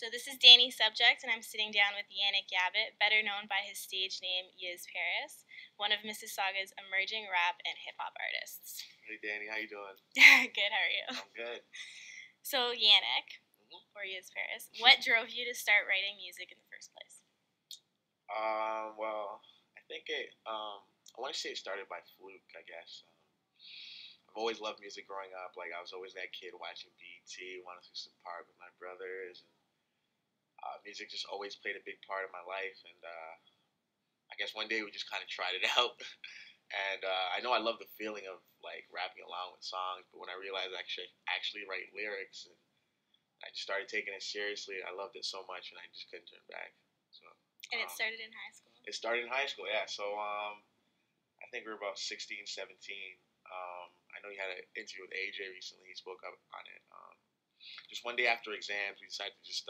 So this is Danny Subject, and I'm sitting down with Yannick, better known by his stage name Yiz Paris, one of Mississauga's emerging rap and hip-hop artists. Hey Danny, how you doing? Good, how are you? I'm good. So Yannick, or Yiz Paris, what drove you to start writing music in the first place? Well, I think I want to say it started by fluke, I guess. I've always loved music growing up. Like, I was always that kid watching BET, wanting to some part with my brothers, and music just always played a big part of my life. And I guess one day we just kind of tried it out. And I know I love the feeling of like rapping along with songs, but when I realized I actually write lyrics, and I just started taking it seriously, I loved it so much, and I just couldn't turn back. So. And it started in high school? It started in high school, yeah. So I think we were about 16, 17. I know you had an interview with AJ recently. He spoke up on it. Just one day after exams, we decided to just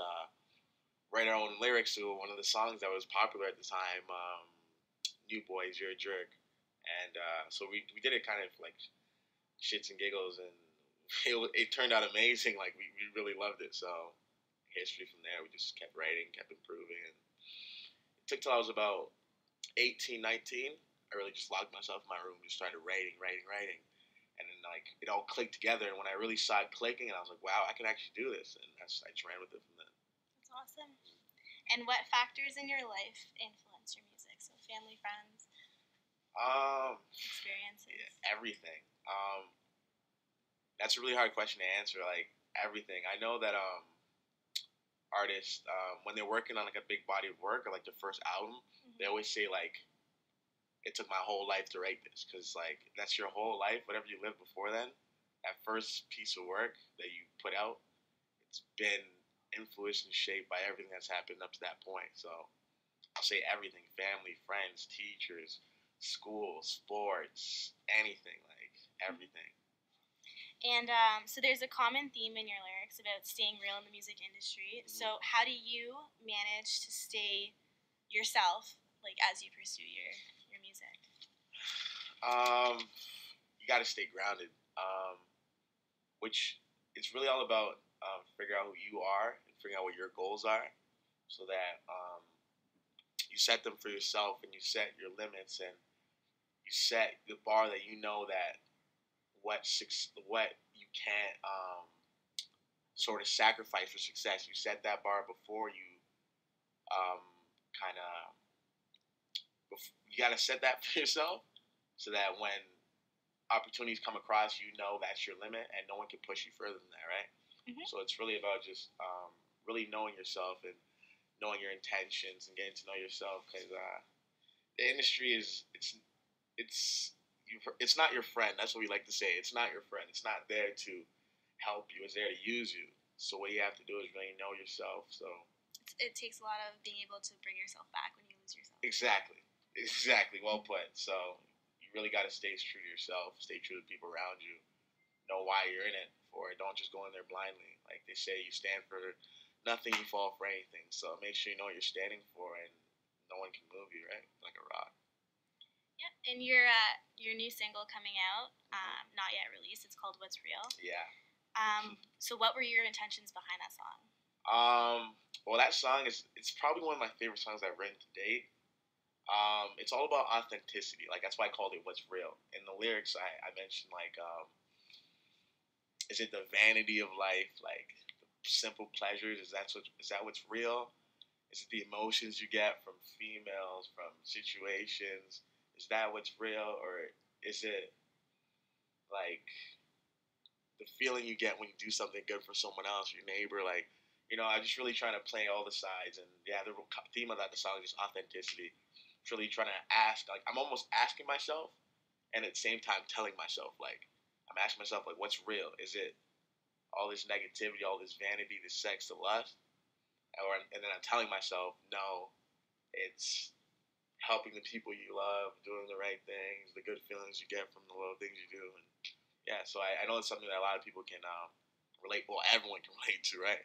write our own lyrics to one of the songs that was popular at the time, New Boys, You're a Jerk. And so we did it kind of like shits and giggles, and it turned out amazing. Like, we really loved it. So history from there, we just kept writing, kept improving. And it took till I was about 18, 19. I really just locked myself in my room, just started writing. And then, like, it all clicked together. And when I really saw it clicking, and I was like, wow, I can actually do this. And I just ran with it from then. That's awesome. And what factors in your life influence your music? So family, friends, experiences? Yeah, everything. That's a really hard question to answer. Like, everything. I know that artists, when they're working on like a big body of work or like their first album, they always say like, it took my whole life to write this, because like that's your whole life. Whatever you lived before then, that first piece of work that you put out, it's been influenced and shaped by everything that's happened up to that point. So I'll say everything: family, friends, teachers, school, sports, anything, like everything. And so there's a common theme in your lyrics about staying real in the music industry. So how do you manage to stay yourself, like, as you pursue your music? You got to stay grounded, which it's really all about figuring out who you are and figuring out what your goals are, so that you set them for yourself, and you set your limits, and you set the bar that you know that what you can't sort of sacrifice for success. You set that bar before you kind of you got to set that for yourself, so that when opportunities come across, you know that's your limit, and no one can push you further than that, right? Mm-hmm. So it's really about just really knowing yourself and knowing your intentions and getting to know yourself, because the industry it's not your friend. That's what we like to say. It's not your friend. It's not there to help you. It's there to use you. So what you have to do is really know yourself. So it takes a lot of being able to bring yourself back when you lose yourself. Exactly. Well put. So you really got to stay true to yourself. Stay true to the people around you. Know why you're in it for it. Don't just go in there blindly. Like they say, you stand for nothing, you fall for anything. So make sure you know what you're standing for, and no one can move you, right? Like a rock. Yep. And your new single coming out, not yet released. It's called "What's Real." Yeah. So what were your intentions behind that song? Well, that song it's probably one of my favorite songs I've written to date. It's all about authenticity. Like, that's why I called it "What's Real." In the lyrics, I mentioned like, is it the vanity of life, like the simple pleasures? Is that what's real? Is it the emotions you get from females, from situations? Is that what's real, or is it like the feeling you get when you do something good for someone else, your neighbor? Like, I'm just really trying to play all the sides, and yeah, the theme of that the song is just authenticity. It's really trying to ask, like, I'm almost asking myself, and at the same time telling myself, like, I'm asking myself, like, what's real? Is it all this negativity, all this vanity, this sex, the lust? And then I'm telling myself, no, it's helping the people you love, doing the right things, the good feelings you get from the little things you do. And yeah, so I know it's something that a lot of people can relate. Well, everyone can relate to, right?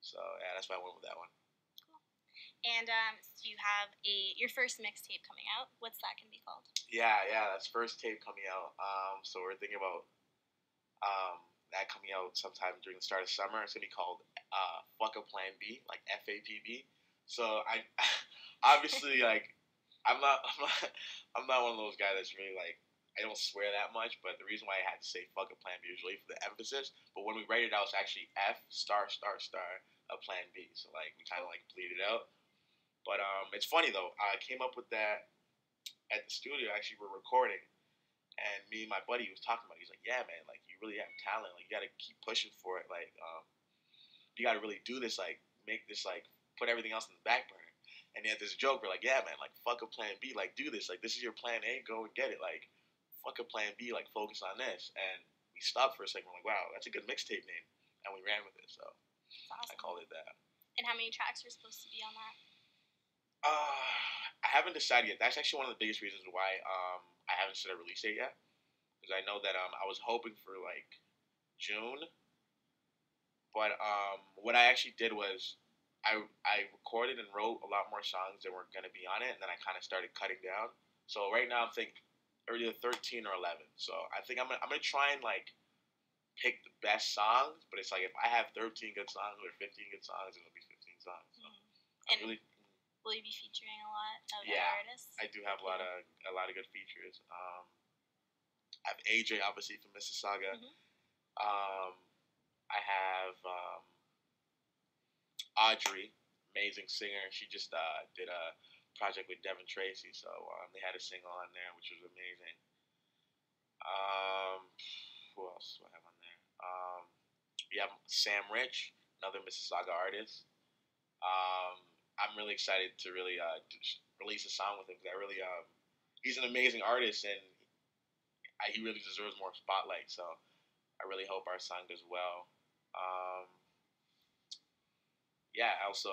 So yeah, that's why I went with that one. Cool. And so you have your first mixtape coming out. What's that going to be called? Yeah, that's first tape coming out. So we're thinking about that coming out sometime during the start of summer. It's gonna be called Fuck a Plan B, like FAPB. So I obviously like I'm not one of those guys that's really like I don't swear that much, but the reason why I had to say fuck a plan B was really for the emphasis. But when we rated it out, it's actually F star star star a plan B. So like we kind of like bleed it out. But it's funny though. I came up with that at the studio. Actually, we're recording, and me and my buddy was talking about it. He's like, "Yeah, man, like you really have talent. Like you got to keep pushing for it. Like you got to really do this. Like make this like put everything else in the back burner." And he had this joke. We're like, "Yeah, man, like fuck a plan B. Like do this. Like this is your plan A. Go and get it. Like fuck a plan B. Like focus on this." And we stopped for a second. We're like, "Wow, that's a good mixtape name," and we ran with it. So awesome. I called it that. And how many tracks are supposed to be on that? I haven't decided yet. That's actually one of the biggest reasons why I haven't set a release date yet. Because I know that I was hoping for like June, but what I actually did was I recorded and wrote a lot more songs that were gonna be on it, and then I kind of started cutting down. So right now I'm thinking either 13 or 11. So I think I'm gonna try and like pick the best songs, but it's like if I have 13 good songs or 15 good songs, it'll be 15 songs. So and really, will you be featuring a lot of other artists? I do have a lot of good features. I have AJ obviously from Mississauga. I have Audrey, amazing singer. She just did a project with Devin Tracy, so they had a single on there, which was amazing. Who else do I have on there? We have Sam Rich, another Mississauga artist. I'm really excited to really release a song with him because I really he's an amazing artist and he really deserves more spotlight. So I really hope our song does well. Also,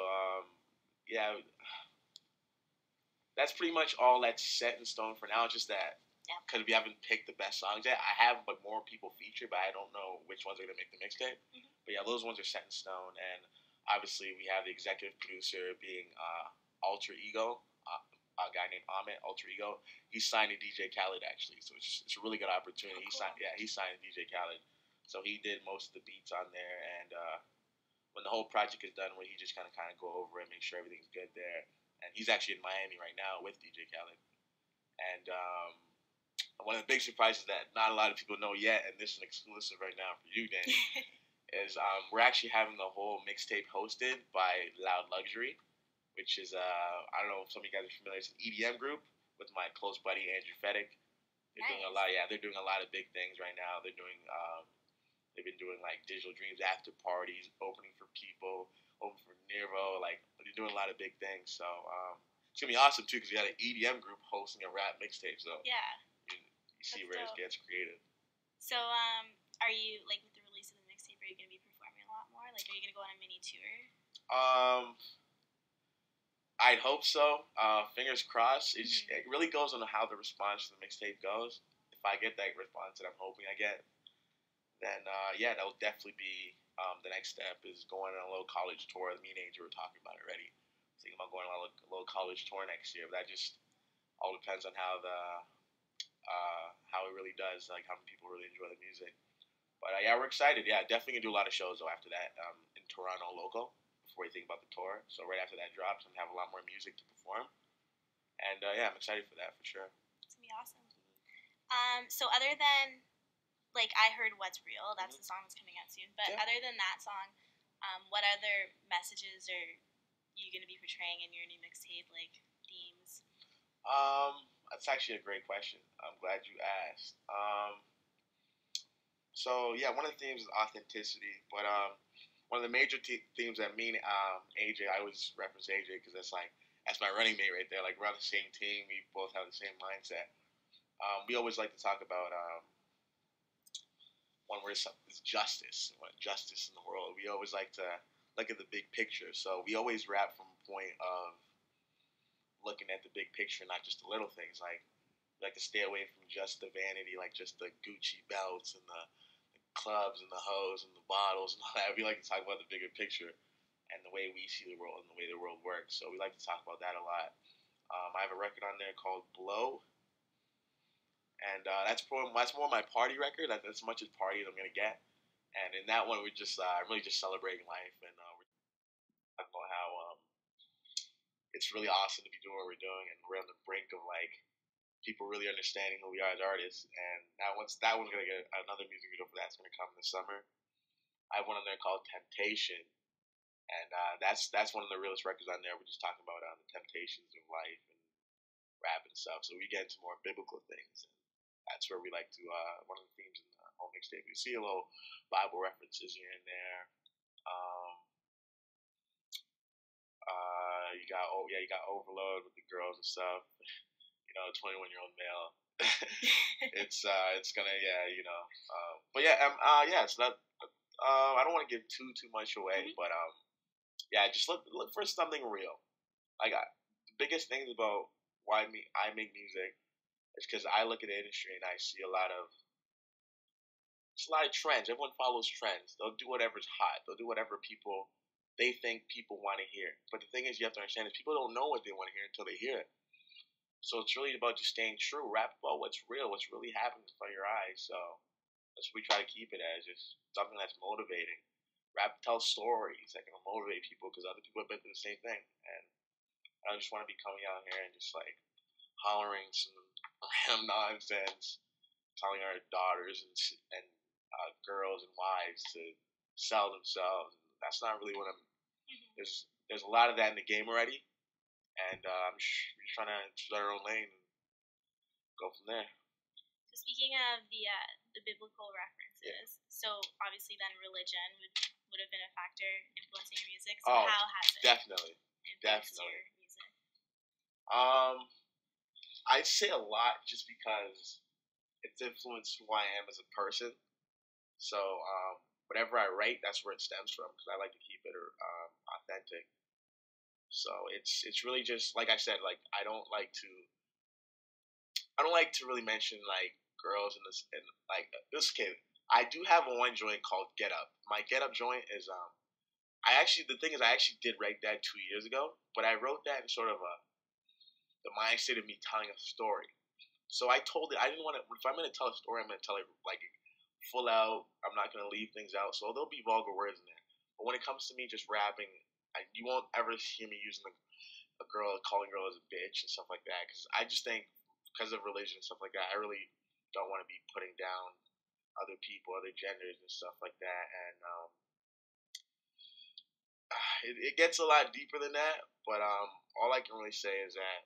that's pretty much all that's set in stone for now. Just that because we haven't picked the best songs yet. I have like more people featured, but I don't know which ones are gonna make the mixtape. But yeah, those ones are set in stone, and obviously we have the executive producer being Alter Ego, a guy named Ahmet Alter Ego. He's signed to DJ Khaled actually, so it's a really good opportunity. Cool. He signed to DJ Khaled, so he did most of the beats on there, and when the whole project is done, where he just kind of go over it, make sure everything's good there. And he's actually in Miami right now with DJ Khaled. And one of the big surprises that not a lot of people know yet, and this is an exclusive right now for you, Danny, is we're actually having the whole mixtape hosted by Loud Luxury, which is I don't know if some of you guys are familiar. It's an EDM group with my close buddy Andrew Fedek. They're doing a lot. Yeah, they're doing a lot of big things right now. They're doing. They've been doing like Digital Dreams after parties, opening for people, opening for Nero. Like they're doing a lot of big things. So it's gonna be awesome too because you got an EDM group hosting a rap mixtape. So you see where it gets creative. So are you like with the release of the mixtape? Are you gonna be performing a lot more? Like, are you gonna go on a mini tour? I'd hope so. Fingers crossed. It really goes on how the response to the mixtape goes. If I get that response that I'm hoping I get, then that will definitely be the next step is going on a little college tour. Me and Angel were talking about it already. Thinking about going on a little college tour next year. But that just all depends on how it really does, like how many people really enjoy the music. But we're excited. Yeah, definitely gonna do a lot of shows though after that in Toronto local before we think about the tour. So right after that drops, I'm gonna have a lot more music to perform. And I'm excited for that for sure. It's gonna be awesome. So other than like I heard What's Real, that's the song that's coming out soon. But other than that song, what other messages are you going to be portraying in your new mixtape, like themes? That's actually a great question. I'm glad you asked. So one of the themes is authenticity, but one of the major themes that me and AJ, I always reference AJ because that's my running mate right there. Like we're on the same team, we both have the same mindset. We always like to talk about one word is justice. Justice in the world. We always like to look at the big picture. So we always rap from a point of looking at the big picture, not just the little things. Like we like to stay away from just the vanity, like just the Gucci belts and the clubs and the hoes and the bottles and all that. We like to talk about the bigger picture and the way we see the world and the way the world works. So we like to talk about that a lot. I have a record on there called Blow. And that's more my party record. That's as much as party as I'm gonna get. And in that one, we're just really just celebrating life, and we're talking about how it's really awesome to be doing what we're doing, and we're on the brink of like people really understanding who we are as artists. And now once that one's gonna get another music video for that's gonna come this summer. I have one on there called Temptation, and that's one of the realest records on there. We're just talking about the temptations of life and rap and stuff. So we get into more biblical things. And that's where we like to. One of the themes in the whole mixtape, you see a little Bible references here and there. You got Overload with the girls and stuff. 21-year-old male. it's gonna but yeah. So that I don't want to give too much away, but just look for something real. Like the biggest things about why I make music is because I look at the industry and I see a lot of trends. Everyone follows trends. They'll do whatever's hot. They'll do whatever they think people want to hear. But the thing is, you have to understand is people don't know what they want to hear until they hear it. So it's really about just staying true. Rap about what's real, what's really happening in front of your eyes. So that's what we try to keep it as, just something that's motivating. Rap tells stories that can motivate people because other people have been through the same thing. And I just want to be coming out here and just like hollering some random nonsense, telling our daughters and girls and wives to sell themselves. That's not really what I'm. There's a lot of that in the game already, and we're just trying to start our own lane and go from there. So speaking of the biblical references, so obviously then religion would have been a factor influencing your music. So how has it definitely influenced your music? I'd say a lot just because it's influenced who I am as a person. So whatever I write, that's where it stems from because I like to keep it authentic. So it's really just like I said, like I don't like to really mention like girls in this kid. I do have one joint called Get Up. My Get Up joint is I actually did write that 2 years ago, but I wrote that in sort of the mindset of me telling a story. So I told it I didn't want to. If I'm going to tell a story, I'm going to tell it like full out. I'm not going to leave things out. So there'll be vulgar words in there. But when it comes to me just rapping, you won't ever hear me using a girl, calling girl as a bitch and stuff like that. Because I just think because of religion and stuff like that, I really don't want to be putting down other people, other genders and stuff like that. And it gets a lot deeper than that. But all I can really say is that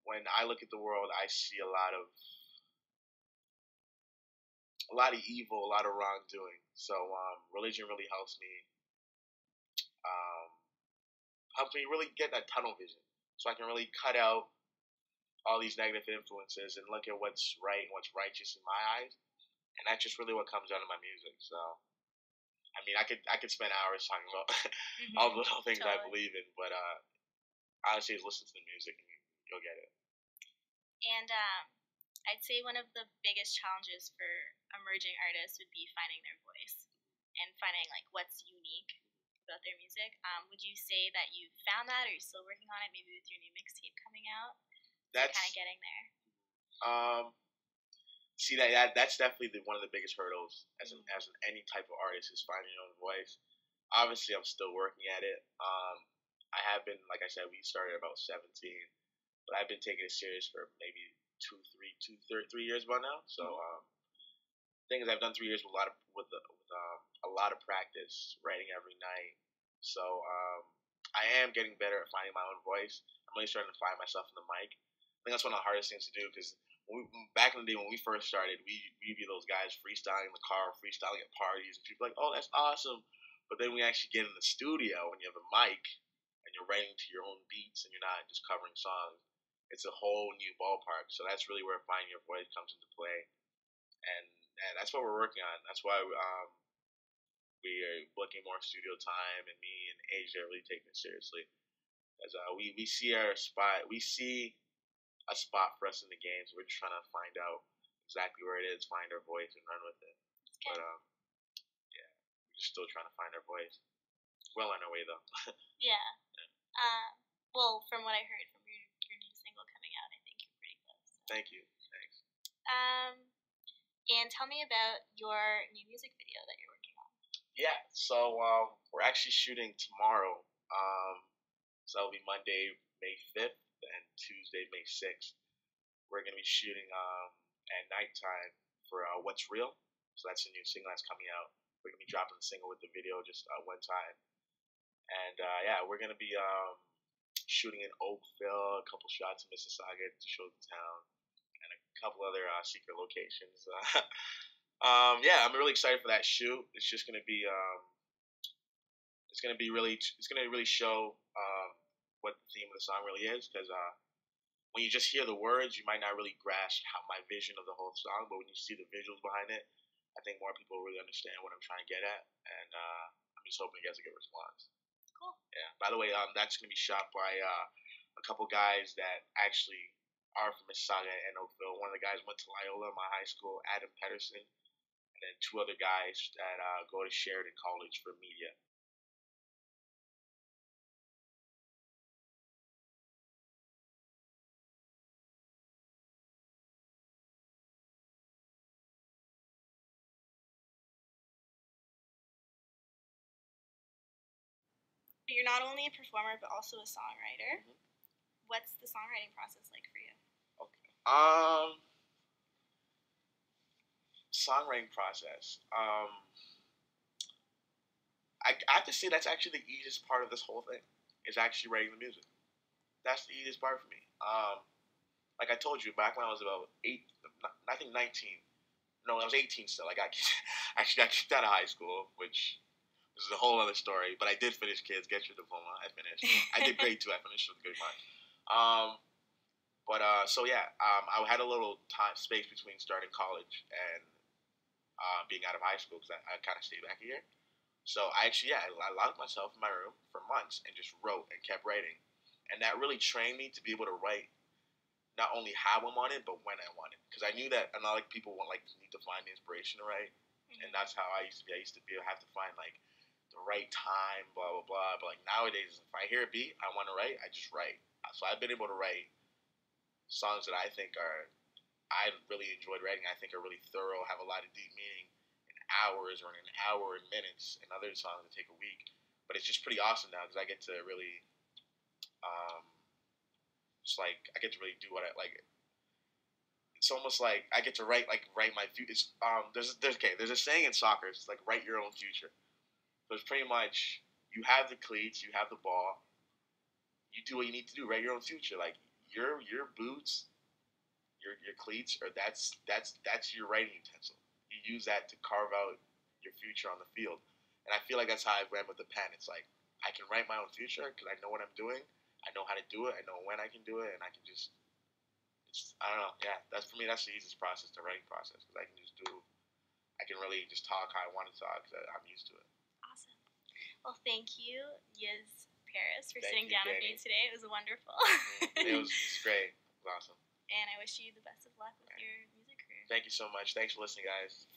when I look at the world, I see a lot of evil, a lot of wrongdoing. So religion really helps me really get that tunnel vision, so I can really cut out all these negative influences and look at what's right and what's righteous in my eyes. And that's just really what comes out of my music. So I mean, I could spend hours talking about all the little things I believe in, but honestly, just listen to the music and you'll get it. And I'd say one of the biggest challenges for emerging artists would be finding their voice and finding like what's unique about their music. Would you say that you found that, or are you still working on it? Maybe with your new mixtape coming out, that's kind of getting there. See that's definitely one of the biggest hurdles as any type of artist is finding your own voice. Obviously, I'm still working at it. I have been, like I said, we started about 17, but I've been taking it serious for maybe 3 years by now. So thing is, I've done 3 years with a lot of practice, writing every night. So I am getting better at finding my own voice. I'm really starting to find myself in the mic. I think that's one of the hardest things to do because back in the day when we first started, we'd be those guys freestyling in the car, freestyling at parties, and people like, oh, that's awesome. But then we actually get in the studio and you have a mic and you're writing to your own beats and you're not just covering songs. It's a whole new ballpark. So that's really where finding your voice comes into play. And that's what we're working on. That's why we are booking more studio time, and me and AJ are really taking it seriously. As we see our spot, we see a spot for us in the games. We're just trying to find out exactly where it is, find our voice, and run with it. But yeah, we're just still trying to find our voice. Well on our way though. Yeah. Well, from what I heard from your new single coming out, I think you're pretty close. So. Thank you. Thanks. And tell me about your new music video that you're working on. Yeah, so we're actually shooting tomorrow. So that'll be Monday, May 5th, and Tuesday, May 6th. We're going to be shooting at nighttime for What's Real. So that's a new single that's coming out. We're going to be dropping the single with the video just one time. And yeah, we're going to be shooting in Oakville, a couple shots in Mississauga to show the town, and a couple other secret locations. Yeah, I'm really excited for that shoot. It's just going to be it's going to really show what the theme of the song really is, because when you just hear the words, you might not really grasp how my vision of the whole song, but when you see the visuals behind it, I think more people really understand what I'm trying to get at, and I'm just hoping you guys will get a response. Cool. Yeah. By the way, that's going to be shot by a couple guys that actually are from Mississauga and Oakville. One of the guys went to Loyola, my high school, Adam Pedersen, and then two other guys that go to Sheridan College for media. You're not only a performer but also a songwriter. Mm-hmm. What's the songwriting process like for you? Okay. Songwriting process. I have to say that's actually the easiest part of this whole thing, is actually writing the music. That's the easiest part for me. Like I told you, back when I was about 19. No, I was 18 still. I actually got kicked out of high school, which this is a whole other story, but I did finish, kids. Get your diploma. I finished. I did grade 2. I finished with a good mark. So yeah, I had a little space between starting college and being out of high school, because I kind of stayed back a year. So I locked myself in my room for months and just wrote and kept writing. And that really trained me to be able to write not only how I want it, but when I want it. Because I knew that a lot of people need to find the inspiration to write. Mm-hmm. And that's how I used to be. I used to have to find the right time, blah, blah, blah. But nowadays, if I hear a beat, I want to write, I just write. So I've been able to write songs that I think I really enjoyed writing. I think are really thorough, have a lot of deep meaning in hours or in an hour and minutes, and other songs that take a week. But it's just pretty awesome now, because I get to really, I get to really do what I like. It's almost like I get to write my future. There's a saying in soccer. It's like, write your own future. So it's pretty much, you have the cleats, you have the ball, you do what you need to do, write your own future. Like your boots, your cleats, or that's your writing utensil. You use that to carve out your future on the field. And I feel like that's how I went with the pen. It's like, I can write my own future because I know what I'm doing. I know how to do it. I know when I can do it, and I can just, I don't know. Yeah, for me, that's the easiest process, the writing process, because I can really just talk how I want to talk, because I'm used to it. Awesome. Well, thank you, Yiz Paris, for sitting down with me today. It was wonderful. It was great. It was awesome. And I wish you the best of luck with your music career. Thank you so much. Thanks for listening, guys.